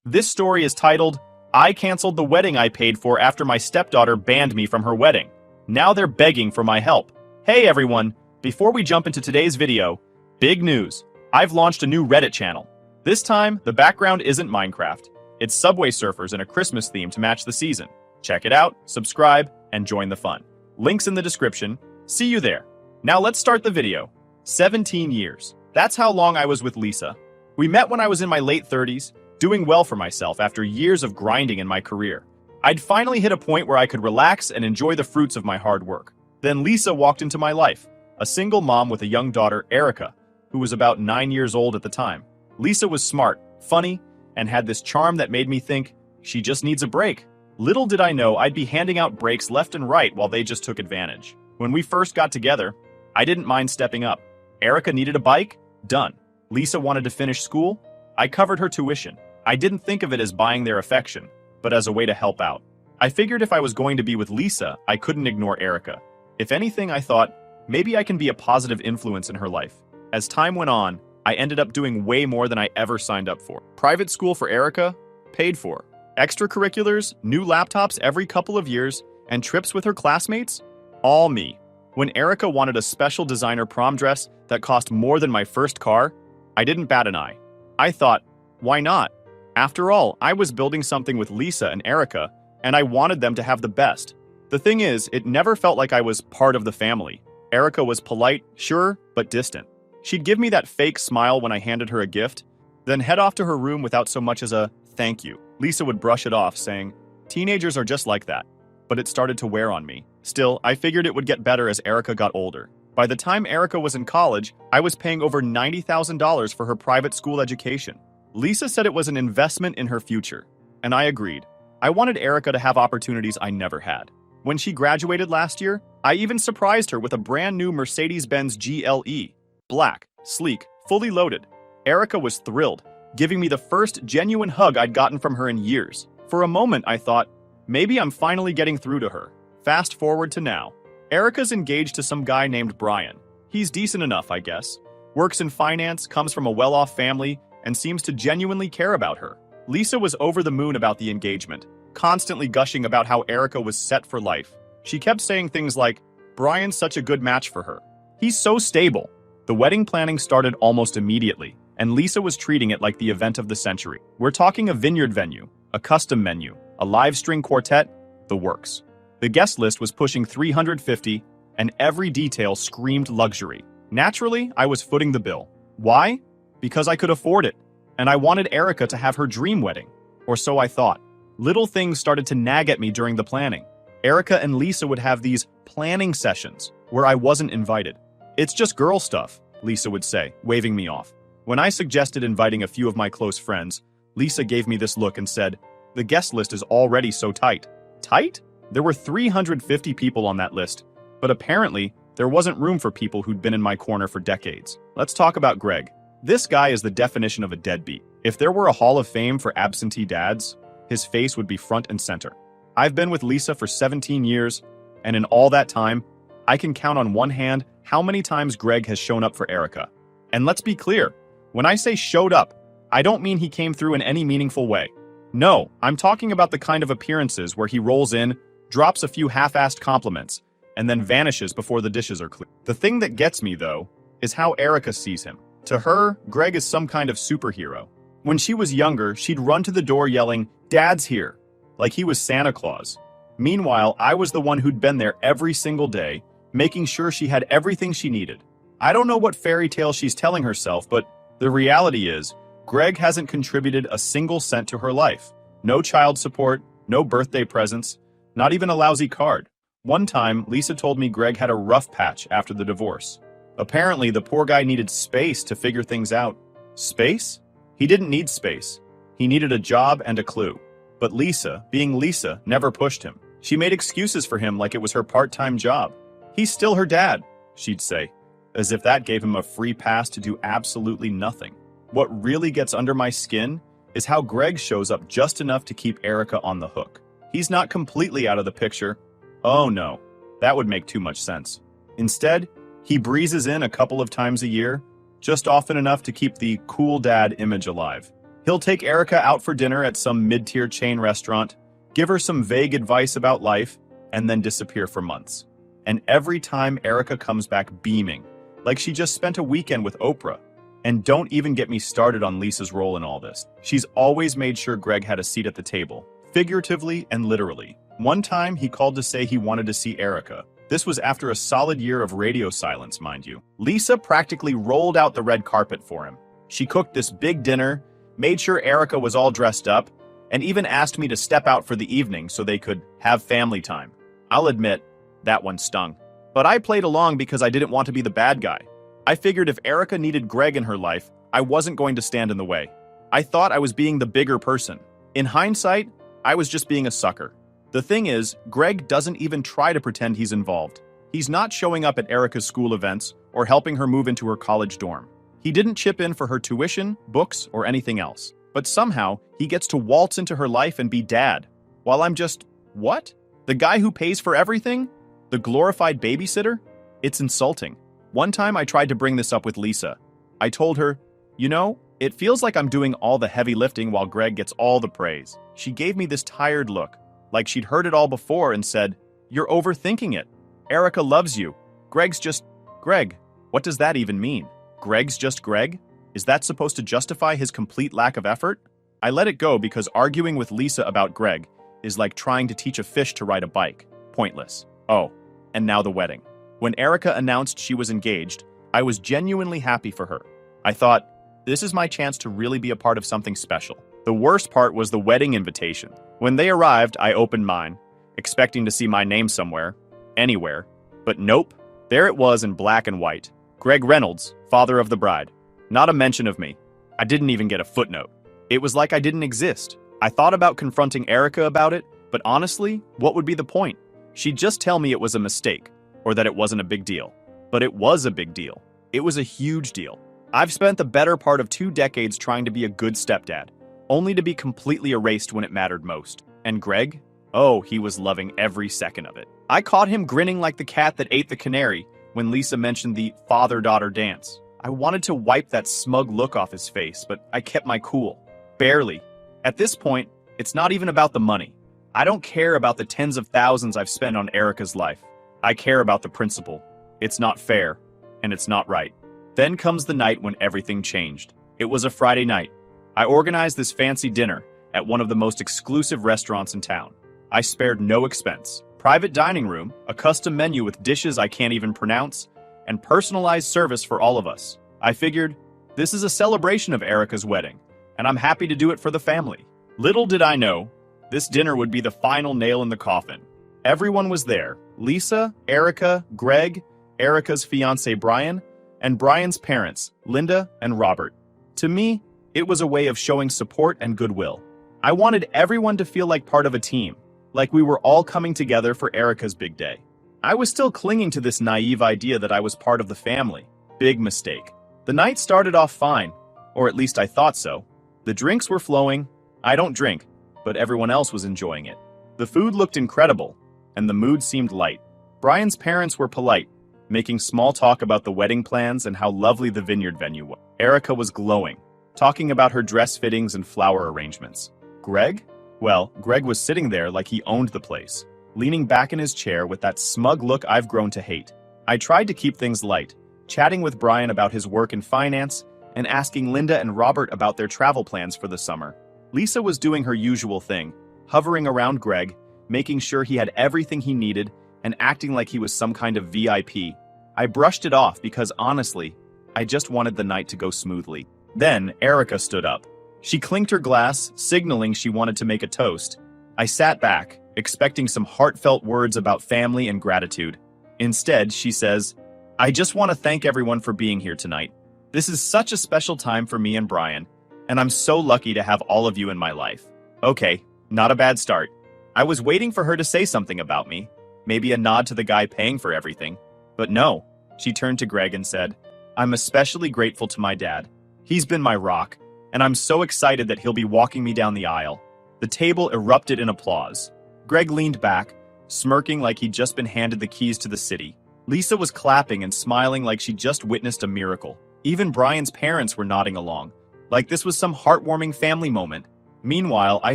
This story is titled, I Canceled the Wedding I Paid For After My Stepdaughter Banned Me from Her Wedding. Now they're begging for my help. Hey everyone, before we jump into today's video, big news. I've launched a new Reddit channel. This time, the background isn't Minecraft. It's Subway Surfers and a Christmas theme to match the season. Check it out, subscribe, and join the fun. Links in the description. See you there. Now let's start the video. 17 years. That's how long I was with Lisa. We met when I was in my late 30s, doing well for myself after years of grinding in my career. I'd finally hit a point where I could relax and enjoy the fruits of my hard work. Then Lisa walked into my life, a single mom with a young daughter, Erica, who was about 9 years old at the time. Lisa was smart, funny, and had this charm that made me think, she just needs a break. Little did I know I'd be handing out breaks left and right while they just took advantage. When we first got together, I didn't mind stepping up. Erica needed a bike? Done. Lisa wanted to finish school? I covered her tuition. I didn't think of it as buying their affection, but as a way to help out. I figured if I was going to be with Lisa, I couldn't ignore Erica. If anything, I thought, maybe I can be a positive influence in her life. As time went on, I ended up doing way more than I ever signed up for. Private school for Erica? Paid for. Extracurriculars, new laptops every couple of years, and trips with her classmates? All me. When Erica wanted a special designer prom dress that cost more than my first car, I didn't bat an eye. I thought, why not? After all, I was building something with Lisa and Erica, and I wanted them to have the best. The thing is, it never felt like I was part of the family. Erica was polite, sure, but distant. She'd give me that fake smile when I handed her a gift, then head off to her room without so much as a thank you. Lisa would brush it off, saying, teenagers are just like that. But it started to wear on me. Still, I figured it would get better as Erica got older. By the time Erica was in college, I was paying over $90,000 for her private school education. Lisa said it was an investment in her future, and I agreed. I wanted Erica to have opportunities I never had. When she graduated last year, I even surprised her with a brand new Mercedes-Benz GLE. Black, sleek, fully loaded. Erica was thrilled, giving me the first genuine hug I'd gotten from her in years. For a moment, I thought, maybe I'm finally getting through to her. Fast forward to now. Erica's engaged to some guy named Brian. He's decent enough, I guess. Works in finance, comes from a well-off family, and seems to genuinely care about her. Lisa was over the moon about the engagement, constantly gushing about how Erica was set for life. She kept saying things like, Brian's such a good match for her. He's so stable. The wedding planning started almost immediately, and Lisa was treating it like the event of the century. We're talking a vineyard venue, a custom menu, a live string quartet, the works. The guest list was pushing 350, and every detail screamed luxury. Naturally, I was footing the bill. Why? Because I could afford it, and I wanted Erica to have her dream wedding. Or so I thought. Little things started to nag at me during the planning. Erica and Lisa would have these planning sessions where I wasn't invited. It's just girl stuff, Lisa would say, waving me off. When I suggested inviting a few of my close friends, Lisa gave me this look and said, the guest list is already so tight. Tight? There were 350 people on that list, but apparently there wasn't room for people who'd been in my corner for decades. Let's talk about Greg. This guy is the definition of a deadbeat. If there were a hall of fame for absentee dads, his face would be front and center. I've been with Lisa for 17 years, and in all that time, I can count on one hand how many times Greg has shown up for Erica. And let's be clear, when I say showed up, I don't mean he came through in any meaningful way. No, I'm talking about the kind of appearances where he rolls in, drops a few half-assed compliments, and then vanishes before the dishes are clean. The thing that gets me, though, is how Erica sees him. To her, Greg is some kind of superhero. When she was younger, she'd run to the door yelling, Dad's here, like he was Santa Claus. Meanwhile, I was the one who'd been there every single day, making sure she had everything she needed. I don't know what fairy tale she's telling herself, but the reality is, Greg hasn't contributed a single cent to her life. No child support, no birthday presents, not even a lousy card. One time, Lisa told me Greg had a rough patch after the divorce. Apparently, the poor guy needed space to figure things out. Space? He didn't need space. He needed a job and a clue. But Lisa, being Lisa, never pushed him. She made excuses for him like it was her part-time job. He's still her dad, she'd say, as if that gave him a free pass to do absolutely nothing. What really gets under my skin is how Greg shows up just enough to keep Erica on the hook. He's not completely out of the picture. Oh no, that would make too much sense. Instead, he breezes in a couple of times a year, just often enough to keep the cool dad image alive. He'll take Erica out for dinner at some mid-tier chain restaurant, give her some vague advice about life, and then disappear for months. And every time Erica comes back beaming, like she just spent a weekend with Oprah. And don't even get me started on Lisa's role in all this. She's always made sure Greg had a seat at the table, figuratively and literally. One time, he called to say he wanted to see Erica. This was after a solid year of radio silence, mind you. Lisa practically rolled out the red carpet for him. She cooked this big dinner, made sure Erica was all dressed up, and even asked me to step out for the evening so they could have family time. I'll admit, that one stung. But I played along because I didn't want to be the bad guy. I figured if Erica needed Greg in her life, I wasn't going to stand in the way. I thought I was being the bigger person. In hindsight, I was just being a sucker. The thing is, Greg doesn't even try to pretend he's involved. He's not showing up at Erica's school events or helping her move into her college dorm. He didn't chip in for her tuition, books, or anything else. But somehow, he gets to waltz into her life and be dad. While I'm just, what? The guy who pays for everything? The glorified babysitter? It's insulting. One time I tried to bring this up with Lisa. I told her, you know, it feels like I'm doing all the heavy lifting while Greg gets all the praise. She gave me this tired look, like she'd heard it all before and said, you're overthinking it. Erica loves you. Greg's just Greg. What does that even mean? Greg's just Greg? Is that supposed to justify his complete lack of effort? I let it go because arguing with Lisa about Greg is like trying to teach a fish to ride a bike. Pointless. Oh, and now the wedding. When Erica announced she was engaged, I was genuinely happy for her. I thought, this is my chance to really be a part of something special. The worst part was the wedding invitation. When they arrived, I opened mine, expecting to see my name somewhere, anywhere. But nope, there it was in black and white. Greg Reynolds, father of the bride. Not a mention of me. I didn't even get a footnote. It was like I didn't exist. I thought about confronting Erica about it, but honestly, what would be the point? She'd just tell me it was a mistake, or that it wasn't a big deal. But it was a big deal. It was a huge deal. I've spent the better part of 2 decades trying to be a good stepdad, only to be completely erased when it mattered most. And Greg? Oh, he was loving every second of it. I caught him grinning like the cat that ate the canary when Lisa mentioned the father-daughter dance. I wanted to wipe that smug look off his face, but I kept my cool. Barely. At this point, it's not even about the money. I don't care about the tens of thousands I've spent on Erica's life. I care about the principle. It's not fair, and it's not right. Then comes the night when everything changed. It was a Friday night. I organized this fancy dinner at one of the most exclusive restaurants in town. I spared no expense. Private dining room, a custom menu with dishes I can't even pronounce, and personalized service for all of us. I figured, this is a celebration of Erica's wedding, and I'm happy to do it for the family. Little did I know, this dinner would be the final nail in the coffin. Everyone was there. Lisa, Erica, Greg, Erica's fiancé Brian, and Brian's parents, Linda and Robert. To me, it was a way of showing support and goodwill. I wanted everyone to feel like part of a team, like we were all coming together for Erica's big day. I was still clinging to this naive idea that I was part of the family. Big mistake. The night started off fine, or at least I thought so. The drinks were flowing. I don't drink, but everyone else was enjoying it. The food looked incredible, and the mood seemed light. Brian's parents were polite, making small talk about the wedding plans and how lovely the vineyard venue was. Erica was glowing, talking about her dress fittings and flower arrangements. Greg? Well, Greg was sitting there like he owned the place, leaning back in his chair with that smug look I've grown to hate. I tried to keep things light, chatting with Brian about his work in finance and asking Linda and Robert about their travel plans for the summer. Lisa was doing her usual thing, hovering around Greg, making sure he had everything he needed and acting like he was some kind of VIP. I brushed it off because honestly, I just wanted the night to go smoothly. Then Erica stood up. She clinked her glass, signaling she wanted to make a toast. I sat back, expecting some heartfelt words about family and gratitude. Instead, she says, I just want to thank everyone for being here tonight. This is such a special time for me and Brian, and I'm so lucky to have all of you in my life. Okay, not a bad start. I was waiting for her to say something about me, maybe a nod to the guy paying for everything. But no, she turned to Greg and said, I'm especially grateful to my dad. He's been my rock, and I'm so excited that he'll be walking me down the aisle. The table erupted in applause. Greg leaned back, smirking like he'd just been handed the keys to the city. Lisa was clapping and smiling like she'd just witnessed a miracle. Even Brian's parents were nodding along, like this was some heartwarming family moment. Meanwhile, I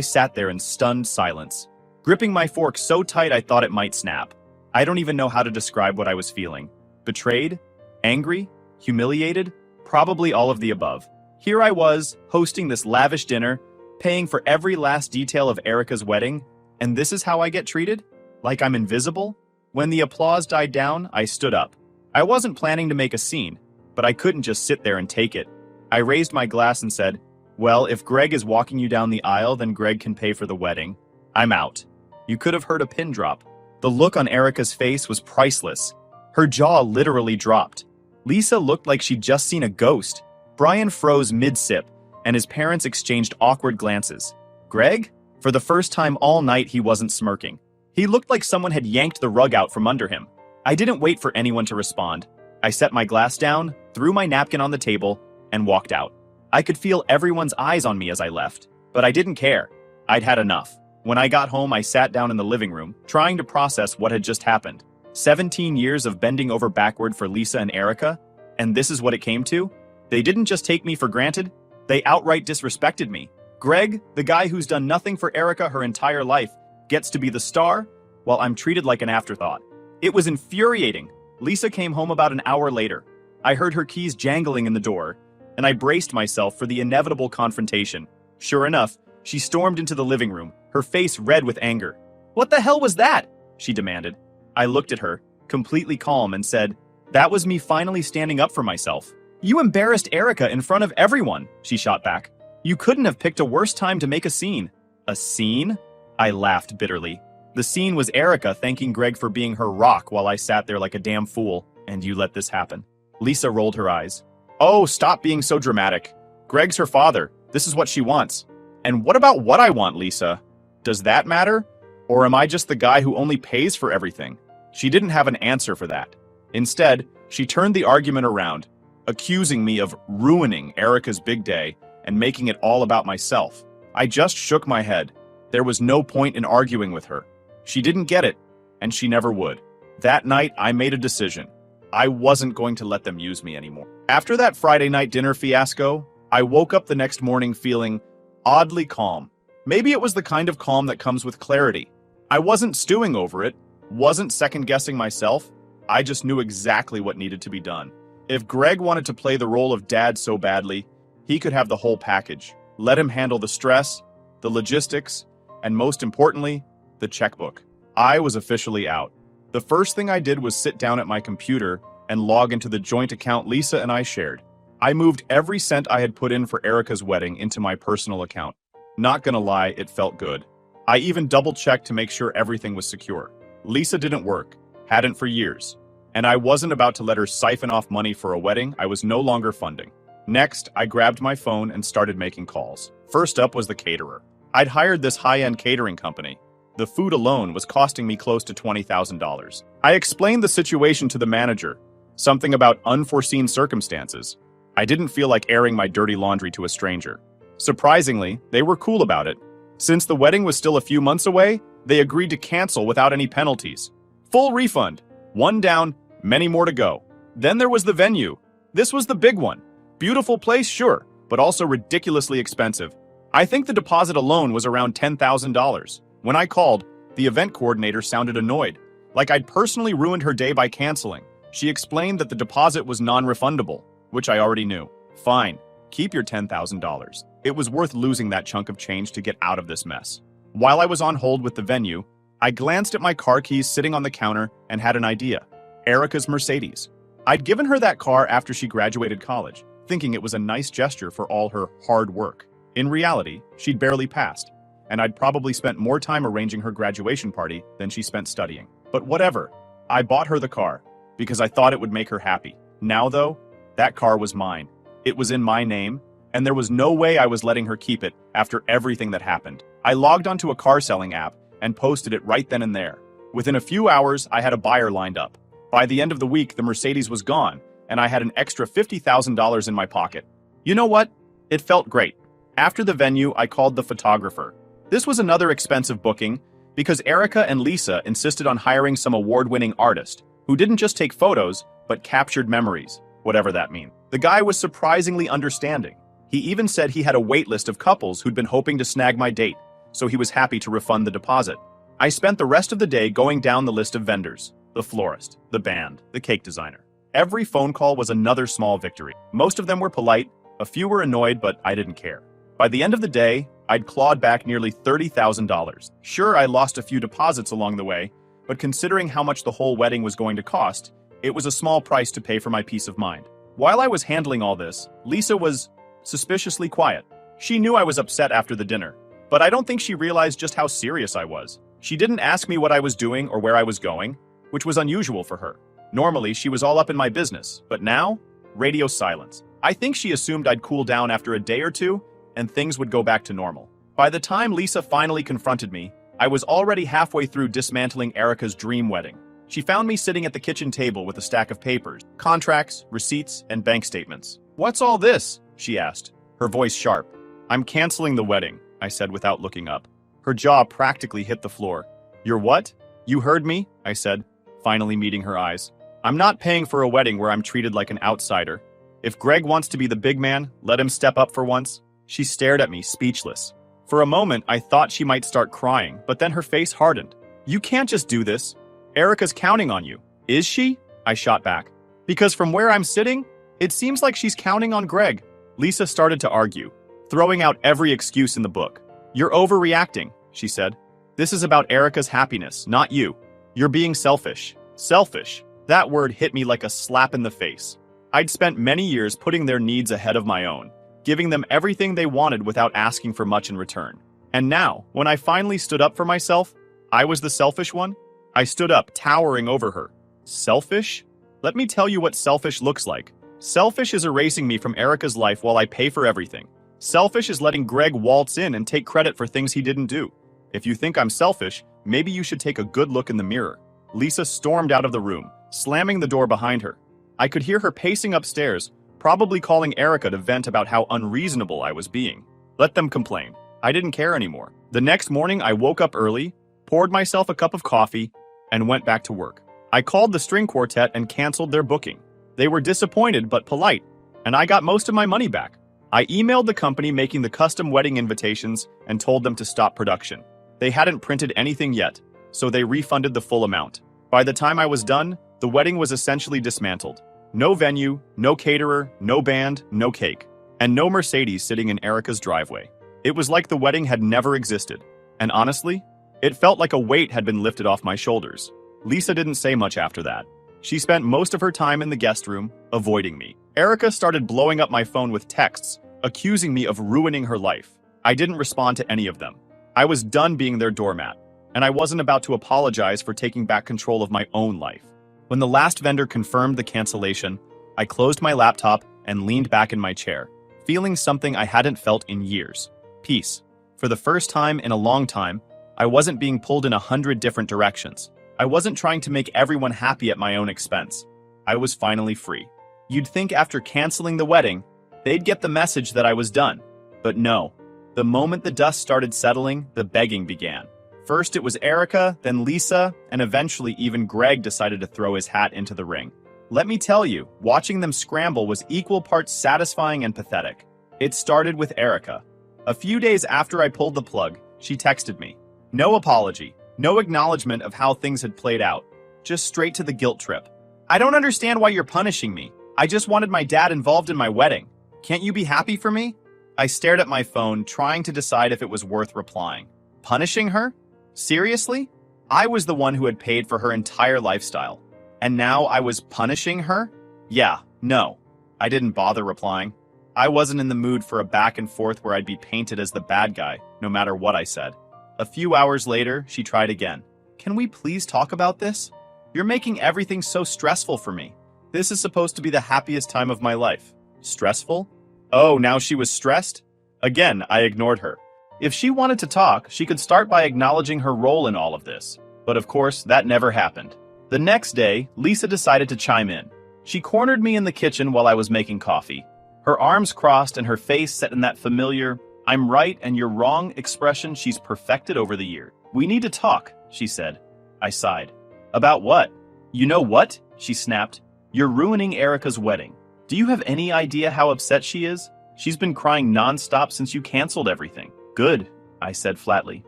sat there in stunned silence, gripping my fork so tight I thought it might snap. I don't even know how to describe what I was feeling. Betrayed? Angry? Humiliated? Probably all of the above. Here I was, hosting this lavish dinner, paying for every last detail of Erica's wedding, and this is how I get treated? Like I'm invisible? When the applause died down, I stood up. I wasn't planning to make a scene, but I couldn't just sit there and take it. I raised my glass and said, "Well, if Greg is walking you down the aisle, then Greg can pay for the wedding. I'm out." You could have heard a pin drop. The look on Erica's face was priceless. Her jaw literally dropped. Lisa looked like she'd just seen a ghost. Brian froze mid-sip, and his parents exchanged awkward glances. Greg? For the first time all night, he wasn't smirking. He looked like someone had yanked the rug out from under him. I didn't wait for anyone to respond. I set my glass down, threw my napkin on the table, and walked out. I could feel everyone's eyes on me as I left, but I didn't care. I'd had enough. When I got home, I sat down in the living room, trying to process what had just happened. 17 years of bending over backward for Lisa and Erica, and this is what it came to? They didn't just take me for granted, they outright disrespected me. Greg, the guy who's done nothing for Erica her entire life, gets to be the star, while I'm treated like an afterthought. It was infuriating. Lisa came home about an hour later. I heard her keys jangling in the door, and I braced myself for the inevitable confrontation. Sure enough, she stormed into the living room, her face red with anger. "What the hell was that?" she demanded. I looked at her, completely calm, and said, "That was me finally standing up for myself." "You embarrassed Erica in front of everyone," she shot back. "You couldn't have picked a worse time to make a scene." "A scene?" I laughed bitterly. The scene was Erica thanking Greg for being her rock while I sat there like a damn fool, and you let this happen. Lisa rolled her eyes. "Oh, stop being so dramatic. Greg's her father. This is what she wants." "And what about what I want, Lisa? Does that matter? Or am I just the guy who only pays for everything?" She didn't have an answer for that. Instead, she turned the argument around, accusing me of ruining Erica's big day and making it all about myself. I just shook my head. There was no point in arguing with her. She didn't get it, and she never would. That night, I made a decision. I wasn't going to let them use me anymore. After that Friday night dinner fiasco, I woke up the next morning feeling oddly calm. Maybe it was the kind of calm that comes with clarity. I wasn't stewing over it, wasn't second-guessing myself. I just knew exactly what needed to be done. If Greg wanted to play the role of dad so badly, he could have the whole package. Let him handle the stress, the logistics, and most importantly, the checkbook. I was officially out. The first thing I did was sit down at my computer and log into the joint account Lisa and I shared. I moved every cent I had put in for Erica's wedding into my personal account. Not gonna lie, it felt good. I even double-checked to make sure everything was secure. Lisa didn't work, hadn't for years, and I wasn't about to let her siphon off money for a wedding I was no longer funding. Next, I grabbed my phone and started making calls. First up was the caterer. I'd hired this high-end catering company. The food alone was costing me close to $20,000. I explained the situation to the manager, something about unforeseen circumstances. I didn't feel like airing my dirty laundry to a stranger. Surprisingly, they were cool about it. Since the wedding was still a few months away, they agreed to cancel without any penalties. Full refund. One down, many more to go. Then there was the venue. This was the big one. Beautiful place, sure, but also ridiculously expensive. I think the deposit alone was around $10,000. When I called, the event coordinator sounded annoyed, like I'd personally ruined her day by canceling. She explained that the deposit was non-refundable, which I already knew. Fine, keep your $10,000. It was worth losing that chunk of change to get out of this mess. While I was on hold with the venue, I glanced at my car keys sitting on the counter and had an idea. Erica's Mercedes. I'd given her that car after she graduated college, thinking it was a nice gesture for all her hard work. In reality, she'd barely passed, and I'd probably spent more time arranging her graduation party than she spent studying. But whatever, I bought her the car, because I thought it would make her happy. Now though, that car was mine. It was in my name, and there was no way I was letting her keep it after everything that happened. I logged onto a car selling app and posted it right then and there. Within a few hours, I had a buyer lined up. By the end of the week, the Mercedes was gone, and I had an extra $50,000 in my pocket. You know what? It felt great. After the venue, I called the photographer. This was another expensive booking because Erica and Lisa insisted on hiring some award-winning artist who didn't just take photos, but captured memories, whatever that means. The guy was surprisingly understanding. He even said he had a wait list of couples who'd been hoping to snag my date, so he was happy to refund the deposit. I spent the rest of the day going down the list of vendors: the florist, the band, the cake designer. Every phone call was another small victory. Most of them were polite, a few were annoyed, but I didn't care. By the end of the day, I'd clawed back nearly $30,000. Sure, I lost a few deposits along the way, but considering how much the whole wedding was going to cost, it was a small price to pay for my peace of mind. While I was handling all this, Lisa was suspiciously quiet. She knew I was upset after the dinner, but I don't think she realized just how serious I was. She didn't ask me what I was doing or where I was going, which was unusual for her. Normally, she was all up in my business, but now, radio silence. I think she assumed I'd cool down after a day or two, and things would go back to normal. By the time Lisa finally confronted me, I was already halfway through dismantling Erica's dream wedding. She found me sitting at the kitchen table with a stack of papers, contracts, receipts, and bank statements. "What's all this?" she asked, her voice sharp. "I'm canceling the wedding," I said without looking up. Her jaw practically hit the floor. "You're what?" "You heard me," I said, finally meeting her eyes. "I'm not paying for a wedding where I'm treated like an outsider. If Greg wants to be the big man, let him step up for once." She stared at me, speechless. For a moment, I thought she might start crying, but then her face hardened. "You can't just do this. Erica's counting on you." "Is she?" I shot back. "Because from where I'm sitting, it seems like she's counting on Greg." Lisa started to argue, throwing out every excuse in the book. "You're overreacting," she said. "This is about Erica's happiness, not you. You're being selfish." Selfish. That word hit me like a slap in the face. I'd spent many years putting their needs ahead of my own, giving them everything they wanted without asking for much in return. And now, when I finally stood up for myself, I was the selfish one? I stood up, towering over her. Selfish? Let me tell you what selfish looks like. Selfish is erasing me from Erica's life while I pay for everything. Selfish is letting Greg waltz in and take credit for things he didn't do. If you think I'm selfish, maybe you should take a good look in the mirror. Lisa stormed out of the room, slamming the door behind her. I could hear her pacing upstairs, probably calling Erica to vent about how unreasonable I was being. Let them complain. I didn't care anymore. The next morning, I woke up early, poured myself a cup of coffee, and went back to work. I called the string quartet and canceled their booking. They were disappointed but polite, and I got most of my money back. I emailed the company making the custom wedding invitations and told them to stop production. They hadn't printed anything yet, so they refunded the full amount. By the time I was done, the wedding was essentially dismantled. No venue, no caterer, no band, no cake, and no Mercedes sitting in Erica's driveway. It was like the wedding had never existed, and honestly, it felt like a weight had been lifted off my shoulders. Lisa didn't say much after that. She spent most of her time in the guest room, avoiding me. Erica started blowing up my phone with texts, accusing me of ruining her life. I didn't respond to any of them. I was done being their doormat, and I wasn't about to apologize for taking back control of my own life. When the last vendor confirmed the cancellation, I closed my laptop and leaned back in my chair, feeling something I hadn't felt in years. Peace. For the first time in a long time, I wasn't being pulled in 100 different directions. I wasn't trying to make everyone happy at my own expense. I was finally free. You'd think after canceling the wedding, they'd get the message that I was done. But no. The moment the dust started settling, the begging began. First it was Erica, then Lisa, and eventually even Greg decided to throw his hat into the ring. Let me tell you, watching them scramble was equal parts satisfying and pathetic. It started with Erica. A few days after I pulled the plug, she texted me. No apology, no acknowledgement of how things had played out, just straight to the guilt trip. "I don't understand why you're punishing me. I just wanted my dad involved in my wedding. Can't you be happy for me?" I stared at my phone, trying to decide if it was worth replying. Punishing her? Seriously? I was the one who had paid for her entire lifestyle. And now I was punishing her? Yeah, no. I didn't bother replying. I wasn't in the mood for a back and forth where I'd be painted as the bad guy, no matter what I said. A few hours later, she tried again. "Can we please talk about this? You're making everything so stressful for me. This is supposed to be the happiest time of my life." Stressful? Oh, now she was stressed? Again, I ignored her. If she wanted to talk, she could start by acknowledging her role in all of this. But of course, that never happened. The next day, Lisa decided to chime in. She cornered me in the kitchen while I was making coffee. Her arms crossed and her face set in that familiar, "I'm right and you're wrong" expression she's perfected over the years. "We need to talk," she said. I sighed. "About what?" "You know what?" she snapped. "You're ruining Erica's wedding. Do you have any idea how upset she is? She's been crying nonstop since you canceled everything. Good, I said flatly.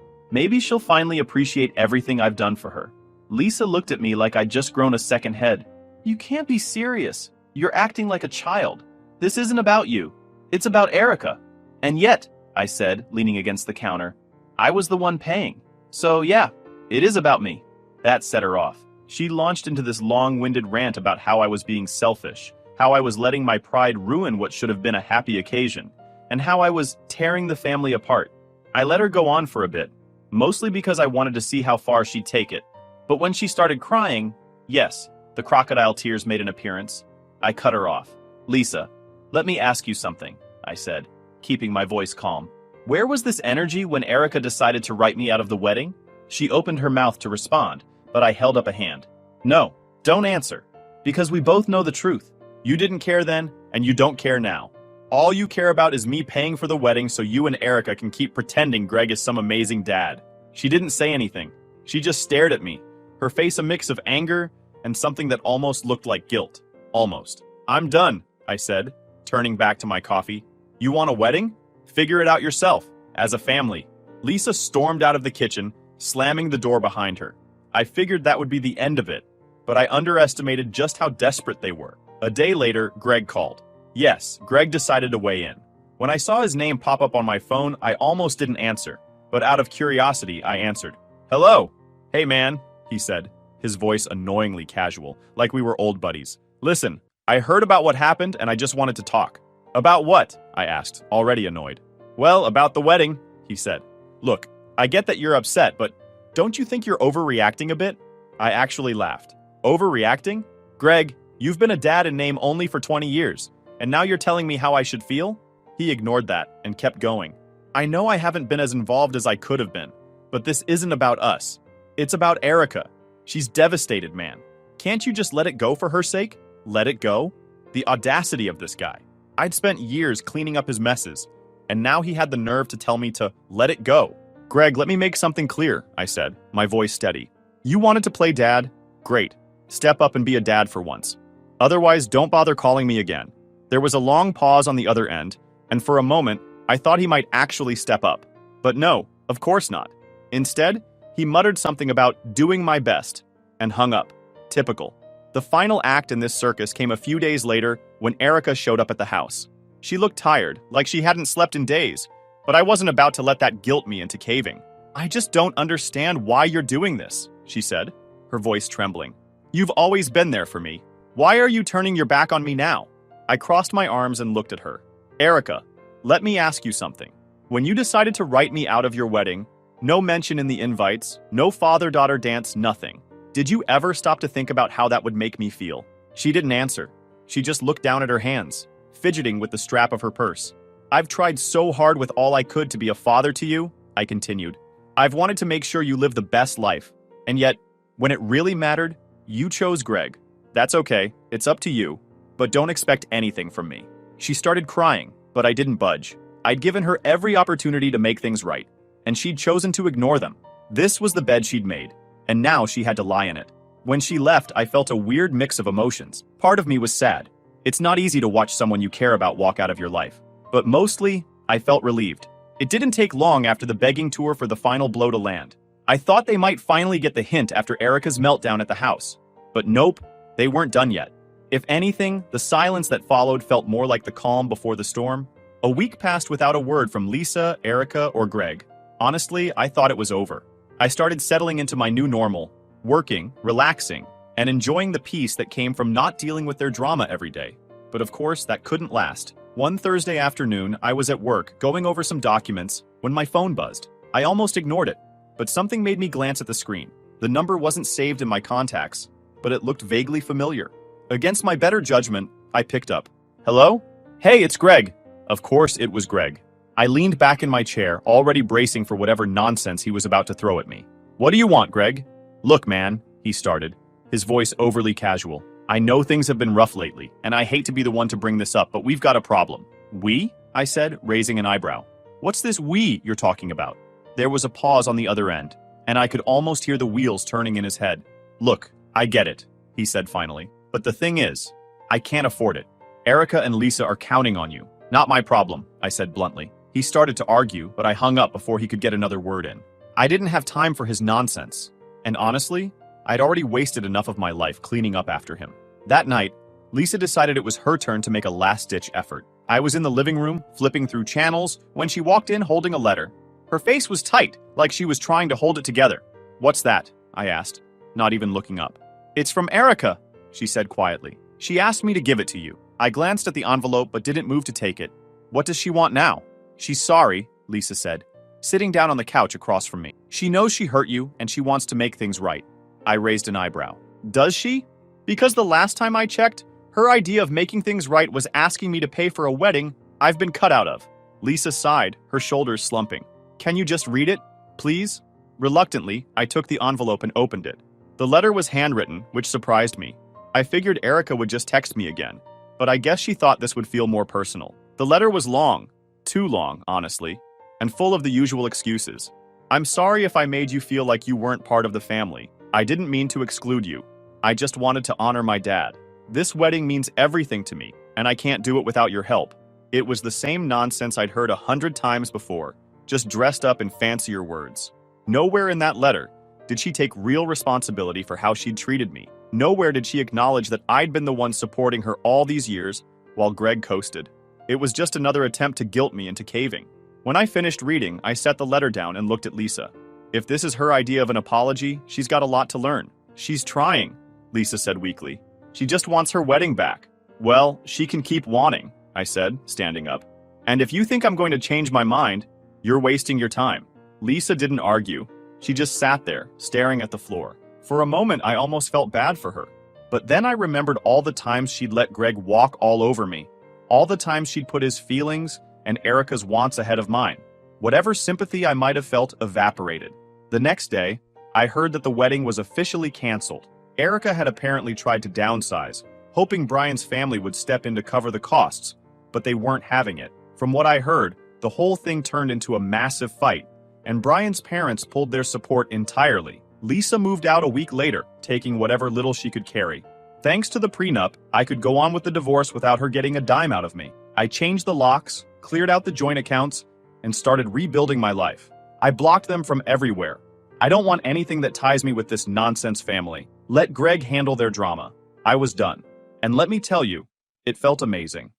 Maybe she'll finally appreciate everything I've done for her. Lisa looked at me like I'd just grown a second head. You can't be serious. You're acting like a child. This isn't about you. It's about Erica. And yet, I said, leaning against the counter, I was the one paying. So yeah, it is about me. That set her off. She launched into this long-winded rant about how I was being selfish, how I was letting my pride ruin what should have been a happy occasion, and how I was tearing the family apart. I let her go on for a bit, mostly because I wanted to see how far she'd take it. But when she started crying, yes, the crocodile tears made an appearance. I cut her off. Lisa, let me ask you something, I said, keeping my voice calm. Where was this energy when Erica decided to write me out of the wedding? She opened her mouth to respond, but I held up a hand. No, don't answer, because we both know the truth. You didn't care then, and you don't care now. All you care about is me paying for the wedding so you and Erica can keep pretending Greg is some amazing dad. She didn't say anything. She just stared at me, her face a mix of anger and something that almost looked like guilt. Almost. I'm done, I said, turning back to my coffee. You want a wedding? Figure it out yourself, as a family. Lisa stormed out of the kitchen, slamming the door behind her. I figured that would be the end of it, but I underestimated just how desperate they were. A day later, Greg called. Yes, Greg decided to weigh in. When I saw his name pop up on my phone, I almost didn't answer, but out of curiosity, I answered. Hello. Hey man, he said, his voice annoyingly casual, like we were old buddies. Listen, I heard about what happened and I just wanted to talk. About what? I asked, already annoyed. Well, about the wedding, he said. Look, I get that you're upset, but don't you think you're overreacting a bit? I actually laughed. Overreacting? Greg, you've been a dad in name only for 20 years, and now you're telling me how I should feel? He ignored that and kept going. I know I haven't been as involved as I could have been, but this isn't about us. It's about Erica. She's devastated, man. Can't you just let it go for her sake? Let it go? The audacity of this guy. I'd spent years cleaning up his messes, and now he had the nerve to tell me to let it go. Greg, let me make something clear, I said, my voice steady. You wanted to play dad? Great. Step up and be a dad for once. Otherwise, don't bother calling me again. There was a long pause on the other end, and for a moment, I thought he might actually step up. But no, of course not. Instead, he muttered something about doing my best, and hung up. Typical. The final act in this circus came a few days later when Erica showed up at the house. She looked tired, like she hadn't slept in days, but I wasn't about to let that guilt me into caving. I just don't understand why you're doing this, she said, her voice trembling. You've always been there for me. Why are you turning your back on me now? I crossed my arms and looked at her. Erica, let me ask you something. When you decided to write me out of your wedding, no mention in the invites, no father-daughter dance, nothing. Did you ever stop to think about how that would make me feel? She didn't answer. She just looked down at her hands, fidgeting with the strap of her purse. I've tried so hard with all I could to be a father to you, I continued. I've wanted to make sure you live the best life. And yet, when it really mattered, you chose Greg. That's okay, it's up to you, but don't expect anything from me. She started crying, but I didn't budge. I'd given her every opportunity to make things right, and she'd chosen to ignore them. This was the bed she'd made, and now she had to lie in it. When she left, I felt a weird mix of emotions. Part of me was sad. It's not easy to watch someone you care about walk out of your life. But mostly, I felt relieved. It didn't take long after the begging tour for the final blow to land. I thought they might finally get the hint after Erica's meltdown at the house. But nope, they weren't done yet. If anything, the silence that followed felt more like the calm before the storm. A week passed without a word from Lisa, Erica, or Greg. Honestly, I thought it was over. I started settling into my new normal, working, relaxing, and enjoying the peace that came from not dealing with their drama every day. But of course, that couldn't last. One Thursday afternoon, I was at work, going over some documents, when my phone buzzed. I almost ignored it, but something made me glance at the screen. The number wasn't saved in my contacts, but it looked vaguely familiar. Against my better judgment, I picked up. Hello? Hey, it's Greg. Of course it was Greg. I leaned back in my chair, already bracing for whatever nonsense he was about to throw at me. What do you want, Greg? Look, man, he started, his voice overly casual. I know things have been rough lately, and I hate to be the one to bring this up, but we've got a problem. We? I said, raising an eyebrow. What's this we you're talking about? There was a pause on the other end, and I could almost hear the wheels turning in his head. Look, I get it, he said finally. But the thing is, I can't afford it. Erica and Lisa are counting on you. Not my problem, I said bluntly. He started to argue, but I hung up before he could get another word in. I didn't have time for his nonsense. And honestly, I'd already wasted enough of my life cleaning up after him. That night, Lisa decided it was her turn to make a last-ditch effort. I was in the living room, flipping through channels, when she walked in holding a letter. Her face was tight, like she was trying to hold it together. "What's that?" I asked, not even looking up. "It's from Erica," she said quietly. "She asked me to give it to you." I glanced at the envelope but didn't move to take it. "What does she want now?" "She's sorry," Lisa said, sitting down on the couch across from me. "She knows she hurt you and she wants to make things right." I raised an eyebrow. "Does she? Because the last time I checked, her idea of making things right was asking me to pay for a wedding I've been cut out of." Lisa sighed, her shoulders slumping. "Can you just read it, please?" Reluctantly, I took the envelope and opened it. The letter was handwritten, which surprised me. I figured Erica would just text me again, but I guess she thought this would feel more personal. The letter was long, too long, honestly, and full of the usual excuses. "I'm sorry if I made you feel like you weren't part of the family. I didn't mean to exclude you. I just wanted to honor my dad. This wedding means everything to me, and I can't do it without your help." It was the same nonsense I'd heard 100 times before, just dressed up in fancier words. Nowhere in that letter did she take real responsibility for how she'd treated me. Nowhere did she acknowledge that I'd been the one supporting her all these years while Greg coasted. It was just another attempt to guilt me into caving. When I finished reading, I set the letter down and looked at Lisa. If this is her idea of an apology, she's got a lot to learn. "She's trying," Lisa said weakly. "She just wants her wedding back." "Well, she can keep wanting," I said, standing up. "And if you think I'm going to change my mind, you're wasting your time." Lisa didn't argue. She just sat there, staring at the floor. For a moment, I almost felt bad for her. But then I remembered all the times she'd let Greg walk all over me. All the times she'd put his feelings and Erica's wants ahead of mine. Whatever sympathy I might have felt evaporated. The next day, I heard that the wedding was officially canceled. Erica had apparently tried to downsize, hoping Brian's family would step in to cover the costs, but they weren't having it. From what I heard, the whole thing turned into a massive fight, and Brian's parents pulled their support entirely. Lisa moved out a week later, taking whatever little she could carry. Thanks to the prenup, I could go on with the divorce without her getting a dime out of me. I changed the locks, cleared out the joint accounts, and started rebuilding my life. I blocked them from everywhere. I don't want anything that ties me with this nonsense family. Let Greg handle their drama. I was done. And let me tell you, it felt amazing.